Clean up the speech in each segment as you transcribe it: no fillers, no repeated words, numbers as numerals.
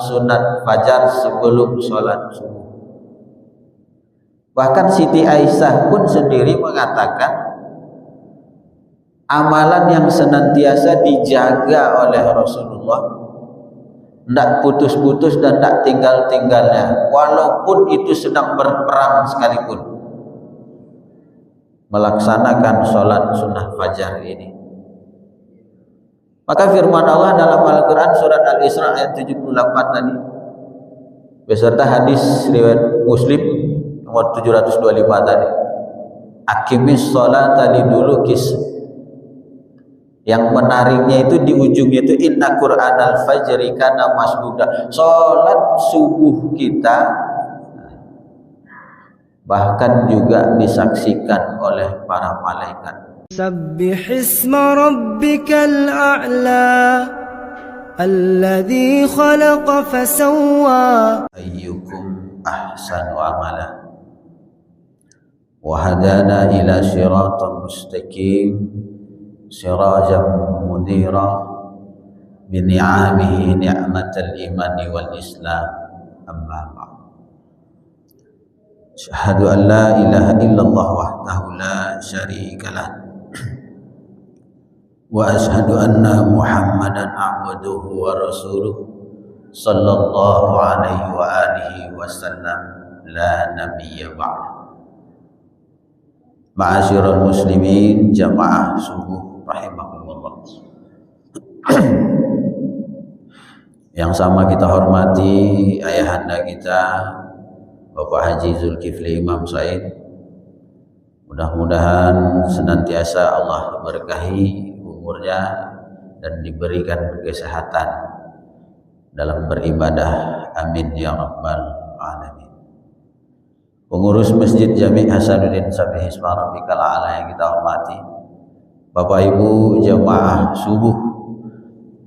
sunat fajar sebelum sholat subuh. Bahkan Siti Aisyah pun sendiri mengatakan amalan yang senantiasa dijaga oleh Rasulullah, tidak putus-putus dan tak tinggal-tinggalnya, walaupun itu sedang berperang sekalipun, melaksanakan sholat sunnah fajar ini. Maka firman Allah dalam Al-Quran surat Al-Isra ayat 78 tadi, beserta hadis riwayat Muslim nomor 725 tadi, aqimis sholata lidulukis, yang menariknya itu di ujungnya itu inna qur'anal fajri kana masduda, sholat subuh kita bahkan juga disaksikan oleh para malaikat. سبح اسم ربك الأعلى الذي خلق فسوى أيكم أحسن عملا وهدانا إلى صراط مستقيم سراجا منيرا بنعمه نعمة الإيمان والإسلام أما بعد أشهد أن لا إله إلا الله وحده لا شريك له وأشهد أن محمدا عبده ورسوله صلى الله عليه وآله وسلم لا نبي بعده. Ma'asyiral muslimin jamaah subuh rahimakumullah. Yang sama kita hormati ayahanda kita Bapak Haji Zulkifli Imam Said. Mudah-mudahan senantiasa Allah berkahi umurnya dan diberikan kesehatan dalam beribadah, amin ya rabbal alamin. Pengurus Masjid Jami' Hasanuddin Sabih Isma Rabbikal A'la yang kita hormati, Bapak Ibu jamaah subuh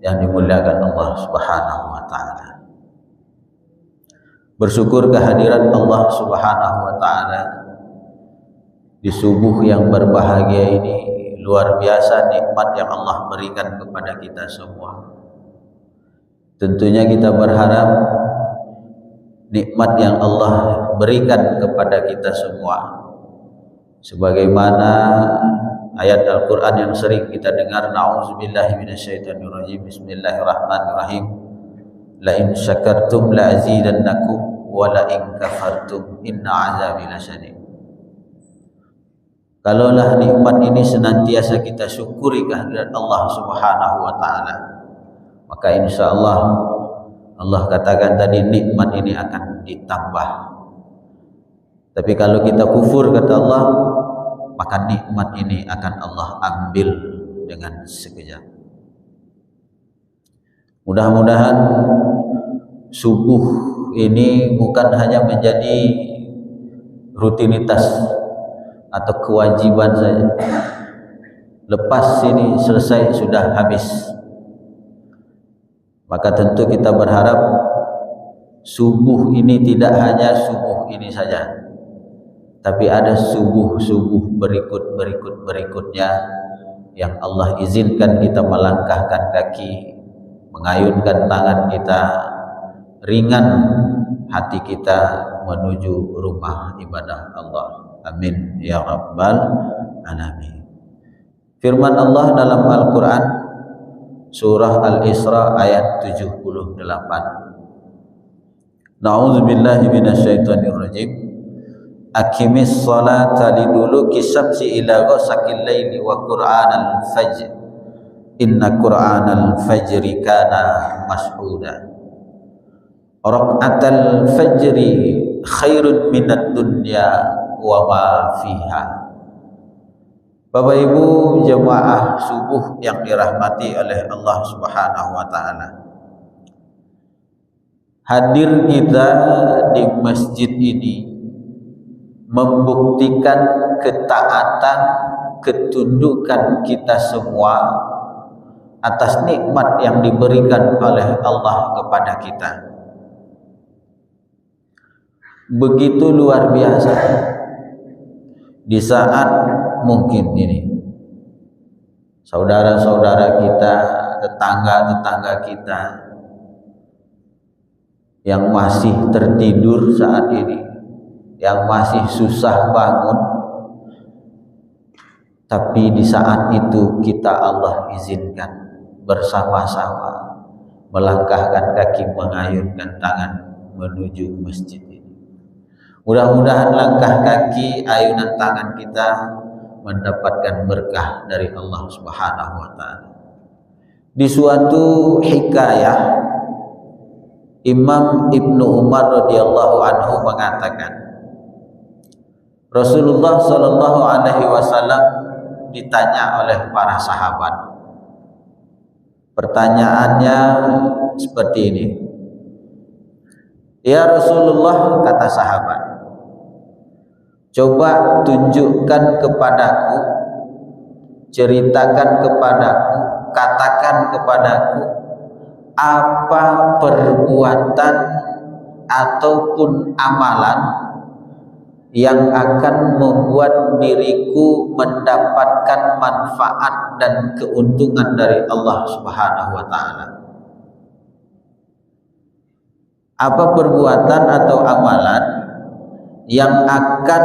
yang dimuliakan Allah Subhanahu wa taala. Bersyukur kehadiran Allah Subhanahu wa taala di subuh yang berbahagia ini. Luar biasa nikmat yang Allah berikan kepada kita semua. Tentunya kita berharap nikmat yang Allah berikan kepada kita semua, sebagaimana ayat Al-Quran yang sering kita dengar, na'udzubillahi minasyaitonirrajim, bismillahirrahmanirrahim, la in syakartum la azidannakum wa la in kafartum inna azabi lasyadid. Kalaulah nikmat ini senantiasa kita syukuri kehadirat Allah Subhanahu wa taala, maka insyaallah Allah katakan tadi nikmat ini akan ditambah. Tapi kalau kita kufur kata Allah, maka nikmat ini akan Allah ambil dengan sekejap. Mudah-mudahan subuh ini bukan hanya menjadi rutinitas atau kewajiban saja. Lepas ini selesai sudah habis. Maka tentu kita berharap subuh ini tidak hanya subuh ini saja, tapi ada subuh-subuh berikutnya yang Allah izinkan kita melangkahkan kaki, mengayunkan tangan kita, ringan hati kita menuju rumah ibadah Allah. Amin ya rabbal alamin. Firman Allah dalam Al-Quran surah Al-Isra ayat 78. Na'udzubillahi minasyaitonirrajim. Aqimis salata liduluki syamsi ila ghasaqil laili wa qur'anal fajr. Inna qur'anal fajri kana mashhuda. Raka'atal fajri khairun minad dunya wa ma fiha. Bapak Ibu jemaah subuh yang dirahmati oleh Allah Subhanahu wa taala, hadir kita di masjid ini membuktikan ketaatan, ketundukan kita semua atas nikmat yang diberikan oleh Allah kepada kita. Begitu luar biasa. Di saat mungkin ini saudara-saudara kita, tetangga-tetangga kita yang masih tertidur saat ini, yang masih susah bangun, tapi di saat itu kita Allah izinkan bersama-sama melangkahkan kaki, mengayunkan tangan menuju masjid ini. Mudah-mudahan langkah kaki, ayunan tangan kita mendapatkan berkah dari Allah Subhanahu wa taala. Di suatu hikayah, Imam Ibnu Umar radhiyallahu anhu mengatakan, Rasulullah sallallahu alaihi wasallam ditanya oleh para sahabat. Pertanyaannya seperti ini. Ya Rasulullah, kata sahabat, coba tunjukkan kepadaku, ceritakan kepadaku, katakan kepadaku apa perbuatan ataupun amalan yang akan membuat diriku mendapatkan manfaat dan keuntungan dari Allah Subhanahu wa taala. Apa perbuatan atau amalan yang akan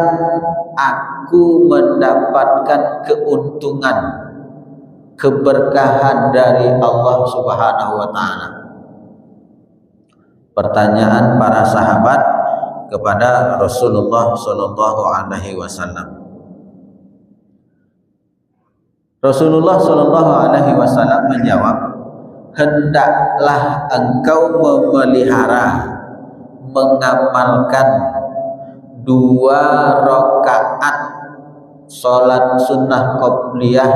aku mendapatkan keuntungan, keberkahan dari Allah Subhanahu wa taala? Pertanyaan para sahabat kepada Rasulullah sallallahu alaihi wasallam. Rasulullah sallallahu alaihi wasallam menjawab, hendaklah engkau memelihara, mengamalkan 2 rakaat salat sunnah qobliyah,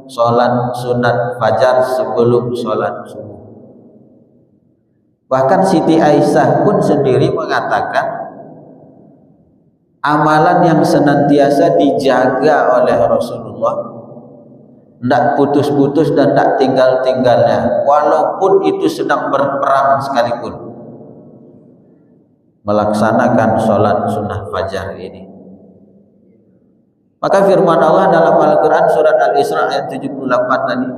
salat sunat fajar sebelum salat subuh. Bahkan Siti Aisyah pun sendiri mengatakan amalan yang senantiasa dijaga oleh Rasulullah, tidak putus-putus dan tidak tinggal-tinggalnya, walaupun itu sedang berperang sekalipun, melaksanakan sholat sunnah fajar ini. Maka firman Allah dalam Al-Quran surat Al-Isra ayat 78 tadi,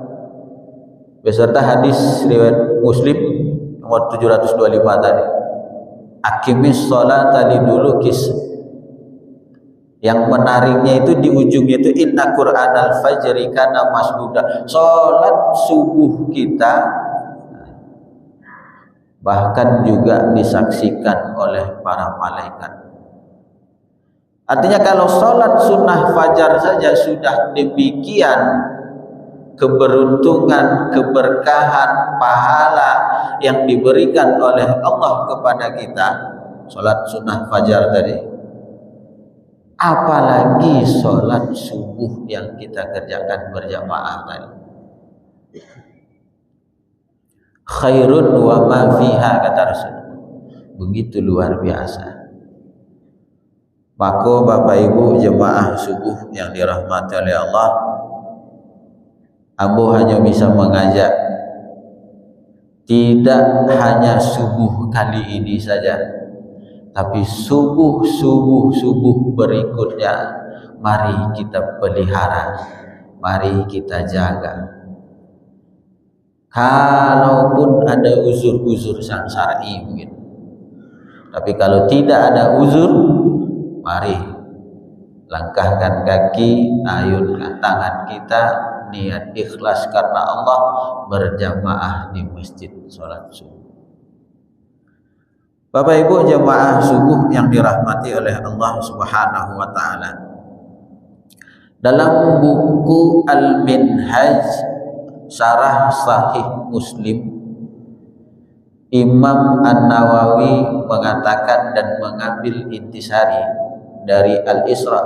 beserta hadis riwayat Muslim nomor 725 tadi, aqimis sholata lidulukis, yang menariknya itu di ujungnya itu inna qur'anal fajri kana masduda, sholat subuh kita bahkan juga disaksikan oleh para malaikat. Artinya kalau sholat sunnah fajar saja sudah demikian keberuntungan, keberkahan, pahala yang diberikan oleh Allah kepada kita, sholat sunnah fajar tadi, apalagi sholat subuh yang kita kerjakan berjamaah tadi. Khairun wa ma fiha, kata Rasul. Begitu luar biasa. Maka Bapak Ibu jemaah subuh yang dirahmati oleh Allah, Ambo hanya bisa mengajak, tidak hanya subuh kali ini saja, tapi subuh berikutnya mari kita pelihara, mari kita jaga. Kalaupun ada uzur-uzur syar'i mungkin, tapi kalau tidak ada uzur, mari langkahkan kaki, ayunkan tangan kita, niat ikhlas karena Allah, berjamaah di masjid sholat subuh. Bapak Ibu jemaah subuh yang dirahmati oleh Allah Subhanahu wa taala, dalam buku Al-Minhaj Syarah Sahih Muslim, Imam An-Nawawi mengatakan dan mengambil intisari dari Al-Isra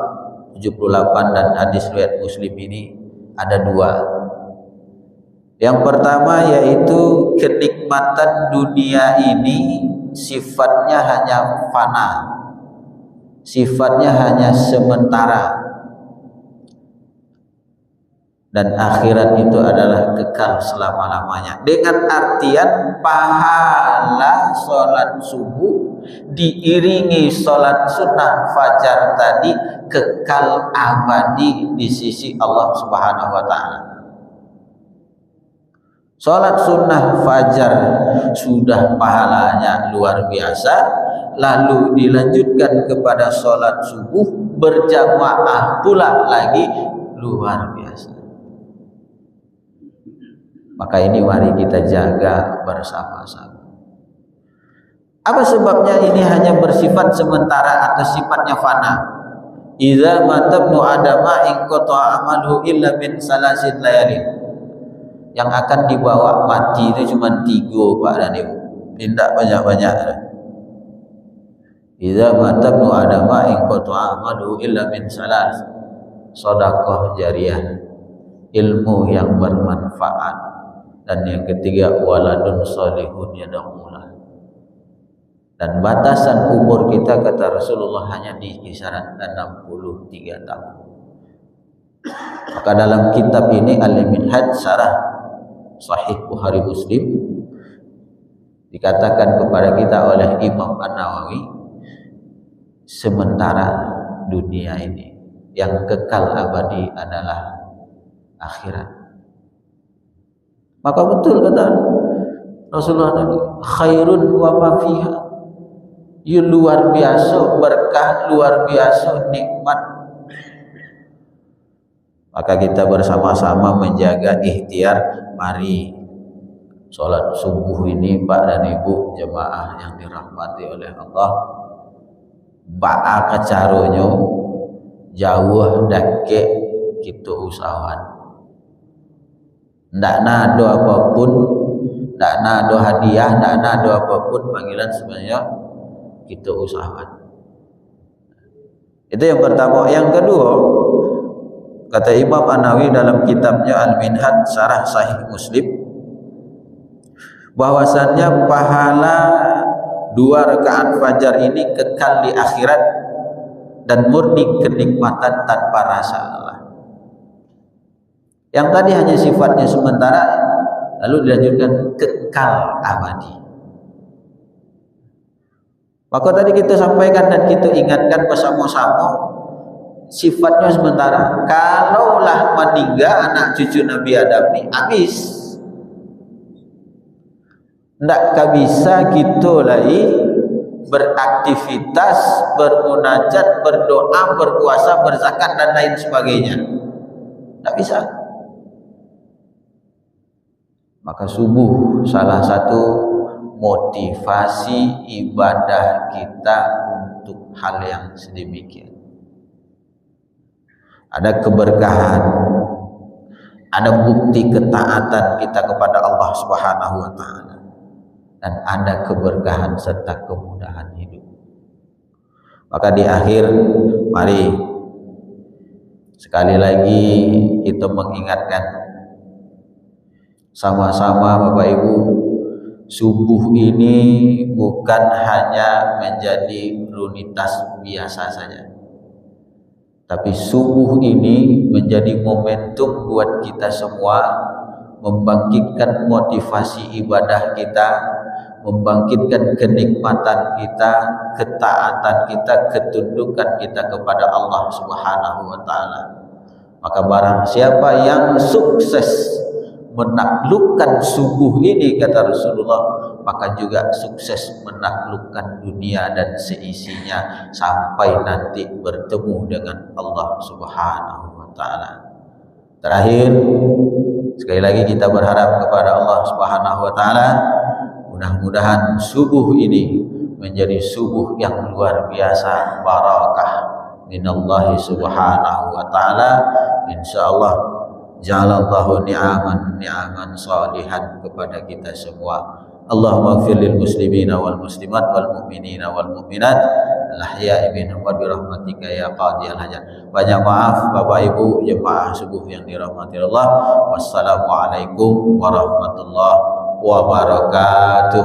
78 dan hadis riwayat Muslim ini ada 2. Yang pertama yaitu kenikmatan dunia ini sifatnya hanya fana, sifatnya hanya sementara, dan akhirat itu adalah kekal selama-lamanya. Dengan artian pahala sholat subuh diiringi sholat sunnah fajar tadi kekal abadi di sisi Allah Subhanahu wa taala. Salat sunnah fajar sudah pahalanya luar biasa, lalu dilanjutkan kepada salat subuh berjamaah pula lagi luar biasa. Maka ini mari kita jaga bersama-sama. Apa sebabnya ini hanya bersifat sementara atau sifatnya fana? Idza matabnu adama in qata'a amalu illa min salasin layalin. Yang akan dibawa mati itu cuma 3 Pak dan Ibu, tidak banyak-banyak. Idza matabnu adama in qata'a amalu illa min salas. Sedekah jariyah, ilmu yang bermanfaat, dan yang ketiga waladun sholihun yad'ulah. Dan batasan umur kita kata Rasulullah hanya di kisaran 63 tahun. Maka dalam kitab ini Al-Minhaj Syarah Sahih Bukhari Muslim dikatakan kepada kita oleh Imam An-Nawawi, sementara dunia ini, yang kekal abadi adalah akhirat. Maka betul kata Rasulullah tadi, khairun wa ma fiha. Luar biasa berkah, luar biasa nikmat. Maka kita bersama-sama menjaga ikhtiar. Mari sholat subuh ini Pak dan Ibu jemaah yang dirahmati oleh Allah, ba'a kacaronyo jauh dake kita usahawan. Ndak nado apapun, ndak nado hadiah, ndak nado apapun, panggilan sebenarnya kita usahawan. Itu yang pertama. Yang kedua, kata Imam An-Nawawi dalam kitabnya Al-Minhaj Syarah Sahih Muslim, bahwasannya pahala 2 rakaat fajar ini kekal di akhirat dan murni kenikmatan tanpa rasa lelah. Yang tadi hanya sifatnya sementara, lalu dilanjutkan kekal abadi. Maka tadi kita sampaikan dan kita ingatkan bersama-sama, sifatnya sementara. Kalaulah meninggal anak cucu Nabi Adam ini habis, tidak bisa kita lagi beraktivitas, bermunajat, berdoa, berpuasa, berzakat dan lain sebagainya. Tidak bisa. Maka subuh salah satu motivasi ibadah kita untuk hal yang sedemikian. Ada keberkahan, ada bukti ketaatan kita kepada Allah Subhanahu wa taala, dan ada keberkahan serta kemudahan hidup. Maka di akhir mari sekali lagi kita mengingatkan sama-sama Bapak Ibu, subuh ini bukan hanya menjadi rutinitas biasa saja, tapi subuh ini menjadi momentum buat kita semua membangkitkan motivasi ibadah kita, membangkitkan kenikmatan kita, ketaatan kita, ketundukan kita kepada Allah Subhanahu wa taala. Maka barang siapa yang sukses menaklukkan subuh ini kata Rasulullah, maka juga sukses menaklukkan dunia dan seisinya sampai nanti bertemu dengan Allah Subhanahu wa taala. Terakhir, sekali lagi kita berharap kepada Allah Subhanahu wa taala, mudah-mudahan subuh ini menjadi subuh yang luar biasa barakah minallahi subhanahu wa ta'ala. Insyaallah ja'alallahu ni'aman salihan kepada kita semua. Allahumma ighfir lil muslimina wal muslimat wal mu'minina wal mu'minat al-ahya'i minhum wa bi rahmatika ya qadiyal hajat. Banyak maaf Bapak Ibu jemaah subuh yang dirahmati Allah. Wassalamualaikum warahmatullahi wabarakatuh.